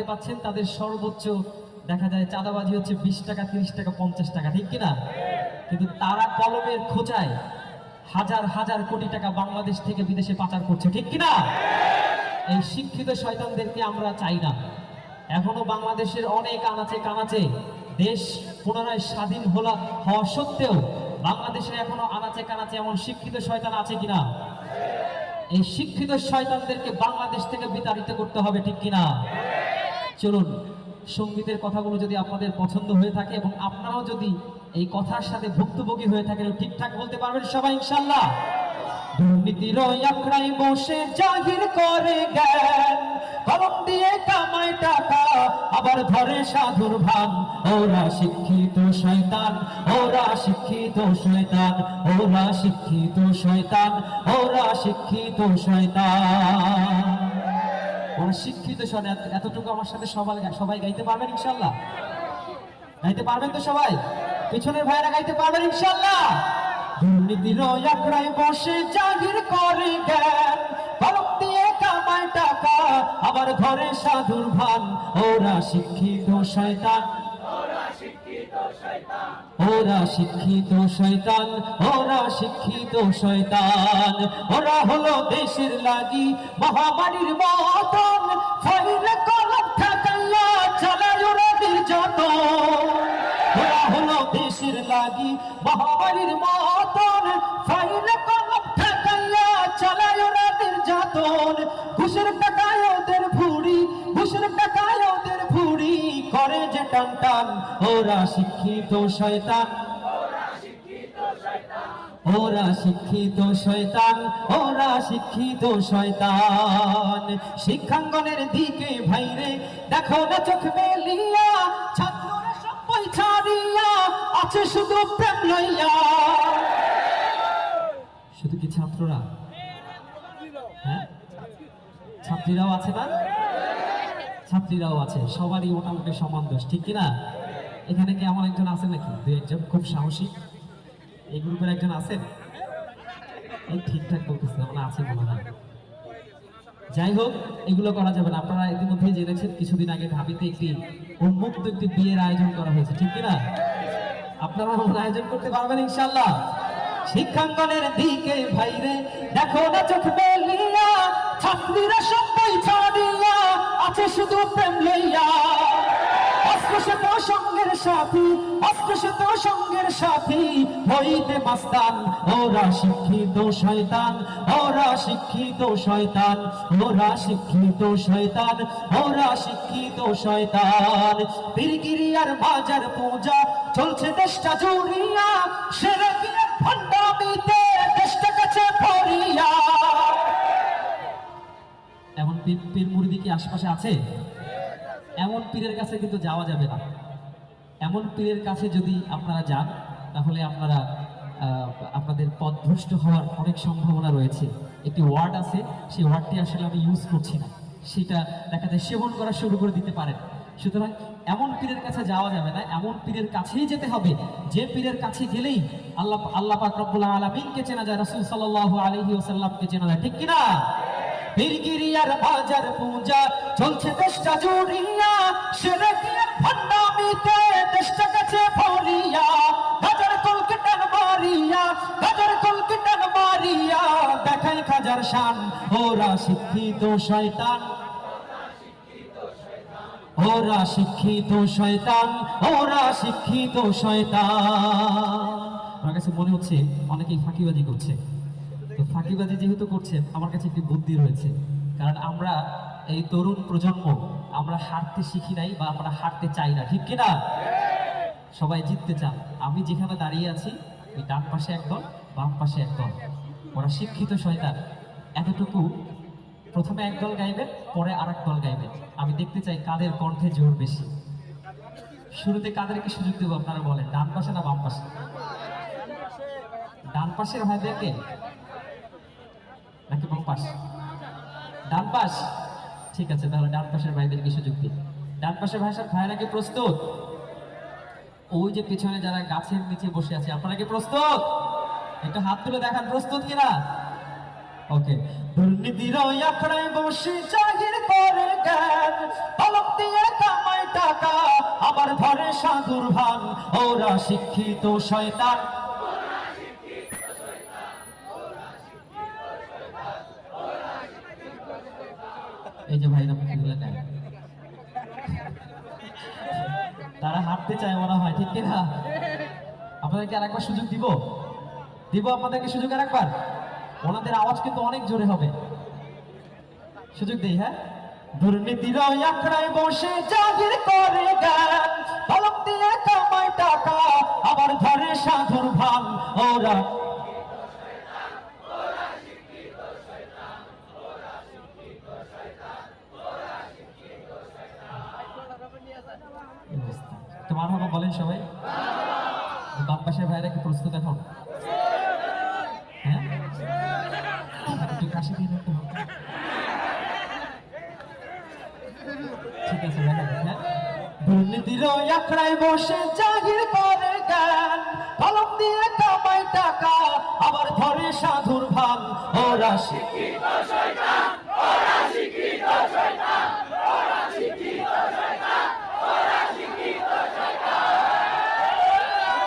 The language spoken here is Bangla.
পাচ্ছেন তাদের সর্বোচ্চ দেখা যায় চাঁদাবাজি হচ্ছে 20 টাকা 30 টাকা 50 টাকা, ঠিক কিনা? কিন্তু তারা কলমের খোঁচায় হাজার হাজার কোটি টাকা বাংলাদেশ থেকে বিদেশে পাচার করছে, ঠিক কিনা? এই শিক্ষিত শয়তানদেরকে আমরা চাই না। এখনো বাংলাদেশের অনেক আনাচে কানাচে দেশ পুনরায় স্বাধীন হওয়া সত্ত্বেও বাংলাদেশের এখনো আনাচে কানাচে এমন শিক্ষিত শয়তান আছে কিনা? এই শিক্ষিত শয়তানদেরকে বাংলাদেশ থেকে বিতাড়িত করতে হবে, ঠিক কিনা? চলুন, সঙ্গীতের কথাগুলো যদি আপনাদের পছন্দ হয়ে থাকে এবং আপনারাও যদি এই কথার সাথে ভুক্তভোগী হয়ে থাকেন, ঠিকঠাক বলতে পারবেন সবাই ইনশাআল্লাহ। দুর্নীতির আখড়ায় বসে জাহির করে জ্ঞান, কলম দিয়ে কামায় টাকা আবার ধরে সাধুর ভান। ওরা শিক্ষিত শয়তান, ওরা শিক্ষিত শয়তান, ওরা শিক্ষিত শয়তান, ওরা শিক্ষিত শয়তান, ওরা শিক্ষিত শয়তান। এতটুকু আমার সাথে সবাই গাইতে পারবেন ইনশাআল্লাহ? গাইতে পারবেন তো সবাই? পিছনের ভাইরা গাইতে পারবেন ইনশাআল্লাহ? দুর্নীতির আখড়ায় বসে জাহির করে জ্ঞান, কলম দিয়ে কামায় টাকা আবার ধরে সাধুর ভান। ওরা শিক্ষিত শয়তান, ওরা শিক্ষিত শয়তান, ওরা শিক্ষিত শয়তান, ওরা শিক্ষিত শয়তান। ওরা হলো দেশের লাগি মহামারীর মতন, ফাইলে কলম ঠেকাইয়া চালায় ওরা নির্যাতন। ওরা হলো দেশের লাগি মহামারীর মতন, ফাইলে কলম ঠেকাইয়া চালায় ওরা নির্যাতন। ঘুষের টাকায় ওদের ভুড়ি, ঘুষের টাকায় ওদের ভুড়ি করে যে টান টান। ওরা শিক্ষিত শয়তান, ওরা শিক্ষিত শয়তান, ওরা শিক্ষিত শয়তান, ওরা শিক্ষিত শয়তান। শিক্ষাঙ্গনের দিকে ভাইরে দেখো না চোখ মেলিয়া, ছাত্ররা সব বই ছাড়িয়া আছে শুধু প্রেম লইয়া। শুধু কি ছাত্ররা? হ্যাঁ, ছাত্রীরাও আছে না? ছাত্রীরাও আছে, সবারই মোটামুটি সমান দোষ, ঠিক কিনা? এখানে কি এমন একজন আছে নাকি দু একজন খুব সাহসী? এই গ্রুপের একজন আছেন? এই ঠিকঠাক বলতেছে আমরা আছে মনে হয়। যাই হোক, এগুলো করা যাবে না। আপনারা ইতিমধ্যে জেনেছেন কিছুদিন আগে ঢাবিতে একটি উন্মুক্ত একটি বিয়ের আয়োজন করা হয়েছে, ঠিক কিনা? আপনারা আয়োজন করতে পারবেন ইনশাআল্লাহ? শিক্ষাঙ্গনের দিকে ভাইরে দেখো না চোখ মেলিয়া, ছাত্রীরা সব বই ছাড়িয়া আছে শুধু প্রেম লইয়া। অস্পৃশ্য সঙ্গের সাথী, অস্পৃশ্য সঙ্গের সাথী হইতে মাস্তান। ওরা শিক্ষিত শয়তান, ওরা শিক্ষিত শয়তান, ওরা শিক্ষিত শয়তান, ওরা শিক্ষিত শয়তান। পীরগিরিয়ার বাজার পূজা চলছে দেশটা জুড়িয়া, সেরে গিয়ে ভণ্ডামিতে দেশটা কাছে ভরিয়া। এমন পীর মুরিদি কি আশেপাশে আছে? এমন পীরের কাছে কিন্তু যাওয়া যাবে না। এমন পীরের কাছে যদি আপনারা যান তাহলে আপনারা আপনাদের পথভ্রষ্ট হওয়ার অনেক সম্ভাবনা রয়েছে। একটি ওয়ার্ড আছে, সেই ওয়ার্ডটি আসলে আমি ইউজ করছি না, সেটা দেখা যায় সেবন করা শুরু করে দিতে পারেন। সুতরাং এমন পীরের কাছে যাওয়া যাবে না, এমন পীরের কাছেই যেতে হবে যে পীরের কাছে গেলেই আল্লাহ পাক রব্বুল আলামিনকে চেনা যায়, রাসূল সাল্লাল্লাহু আলাইহি ওয়াসাল্লামকে চেনা যায়, ঠিক কিনা? পীরগিরিয়ার বাজার পূজা চলছে দেশটা জুড়িয়া, সেরে গিয়ে ভণ্ডামিতে দেশটা কাছে ভরিয়া। গাজার কলকে টান মারিয়া, গাজার কলকে টান মারিয়া দেখাই খাজার শান। ওরা শিক্ষিত শয়তান, ওরা শিক্ষিত শয়তান, ওরা শিক্ষিত শয়তান। আমার কাছে মনে হচ্ছে অনেকেই ফাঁকিবাজি করছে। তো ফাঁকিবাজি যেহেতু করছেন, আমার কাছে একটি বুদ্ধি রয়েছে। কারণ আমরা এই তরুণ প্রজন্ম, আমরা হাঁটতে শিখি নাই বা আমরা হাঁটতে চাই না, ঠিক কিনা? সবাই জিততে চান। আমি যেখানে দাঁড়িয়ে আছি ওই ডান পাশে একদল, বাম পাশে একদল, ওরা শিক্ষিত শয়তান। এতটুকু প্রথমে একদল গাইবেন, পরে আর এক দল গাইবেন। আমি দেখতে চাই কাদের কণ্ঠে জোর বেশি। শুরুতে কাদেরকে সুযোগ দেবো আপনারা বলেন, ডান পাশে না বাম পাশে? ডান পাশের ভাইদেরকে নাকি বাম পাশ? ডান পাশ, ঠিক আছে, তাহলে ডান পাশের ভাইদেরকে সুযোগ দিই। ডান পাশের ভাইরা কি প্রস্তুত? ওই যে পিছনে যারা গাছের নিচে বসে আছে, আপনারা কি প্রস্তুত? একটু হাত তুলে দেখান প্রস্তুত কিনা। ওকে। দুর্নীতির আখড়ায় বসে জাহির করে জ্ঞান, কলম দিয়ে আবার ধরে সাধুর ভান। ওরা শিক্ষিত শয়তান, এই যে ভাইরা মুখগুলো নেয়, তারা হাঁটতে চায় মনে হয়, ঠিক কিনা? আপনাদেরকে আরেকবার সুযোগ দিব, আপনাদেরকে সুযোগ আরেকবার। ওনাদের আওয়াজ কিন্তু অনেক জোরে হবে, সুযোগ দেই। হ্যাঁ, দুর্নীতির আখড়ায় বসে জাগির করে গান, কলম দিয়ে কামায় টাকা আবার ধরে সাধুর ভান। ওরা তোমার হবে বলেন সবাই। বাম পাশের ভাইরা কি প্রস্তুত এখন? হ্যাঁ, একটু কাশি দিয়ে রাখতে হবে। ঠিক আছে, হ্যাঁ। দুর্নীতির আখড়ায় বসে জাগির করে গান, কলম দিয়ে কামায় টাকা আবার ধরে সাধুর ভান। ওরা শিক্ষিত শয়তান।